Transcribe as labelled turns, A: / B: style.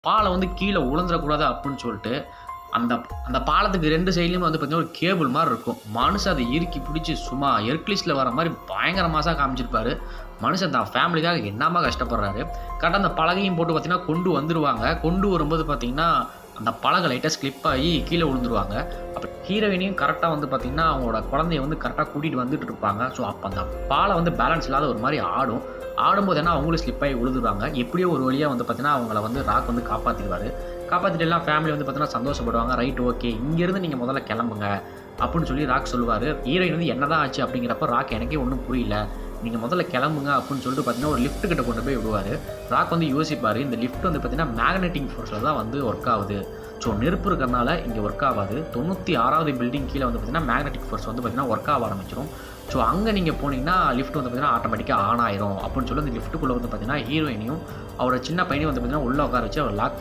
A: பாலம் வந்து கீழ உழுந்துறக்கூடாது அப்புடின்னு சொல்ட்டு, அந்த அந்த பாலத்துக்கு 2 சைட்லயுமே வந்து பார்த்தீங்கன்னா, ஒரு கேபிள் மாரி இருக்கும். மனுஷன் அத இறுக்கி பிடிச்சு சும்மா ஹெர்குலிஸ்ல வர மாரி பயங்கர மாஸா காமிச்சிருப்பாரு. மனுஷன் தான் ஃபேமிலிக்காக என்னமா கஷ்டப்படுறாரு. கரெக்ட்டா அந்த பலகையும் போட்டு பார்த்தீங்கன்னா, கொண்டு வந்துருவாங்க. கொண்டு வரும்போது பார்த்தீங்கன்னா, அந்த பலகை லைட்டா ஸ்லிப் ஆயி கீழ விழுந்துருவாங்க. அப்ப ஹீரோயினையும் கரெக்ட்டா வந்து பார்த்தீங்கன்னா, அவங்களோட குழந்தைய வந்து கரெக்ட்டா கூட்டிட்டு வந்துட்டு இருப்பாங்க. ஸோ, அப்ப அந்த பாலம் வந்து பேலன்ஸ் இல்லாத ஒரு மாரி ஆடும். ஆடும்போது என்ன அவங்களும் ஸ்லிப் ஆயி விழுந்துருவாங்க. எப்படியோ ஒரு வழியா வந்து பார்த்தீங்கன்னா, அவங்கள வந்து ராக் வந்து காப்பாத்திருவாரு. காப்பாத்திட்டு எல்லாம் ஃபேமிலி வந்து பார்த்தீங்கன்னா சந்தோஷப்படுவாங்க. Right okay. இங்கேருந்து நீங்க முதல்ல கிளம்புங்க. அப்புடின்னு சொல்லி ராக் சொல்லுவாரு. ஹீரோயின் வந்து என்னதான் ஆச்சு அப்படிங்கிறப்ப ராக் எனக்கே ஒண்ணும் புரியல. நீங்க முதல்ல கிளம்புங்க அப்புடின்னு சொல்லிட்டு பார்த்தீங்கன்னா, ஒரு லிஃப்ட் கிட்ட கொண்டு போய் விடுவாரு. ராக் வந்து யோசிப்பாரு. இந்த லிஃப்ட் வந்து பார்த்தீங்கன்னா, மேக்னெட்டிக் ஃபோர்ஸ்ல தான் வந்து ஒர்க் ஆகுது. ஸோ, நெருப்பு இருக்கிறனால இங்க ஒர்க் ஆவாது. 96வது பில்டிங் கீழ வந்து பார்த்தீங்கன்னா, மேக்னெட்டிக் ஃபோர்ஸ் வந்து பார்த்தீங்கன்னா, ஒர்க் ஆக ஆரம்பிச்சுரும். ஸோ, அங்க நீங்க போனீங்கன்னா, லிஃப்ட் வந்து பார்த்தீங்கன்னா, ஆட்டோமேட்டிக்கா ஆன் ஆயிரும். அப்புடின்னு சொல்லி அந்த லிஃப்ட்டுக்குள்ள வந்து பார்த்தீங்கன்னா, ஹீரோயினையும் அவரோட சின்ன பையனையும் வந்து பார்த்தீங்கன்னா, உள்ள உட்கார வச்சு அவர் லாக்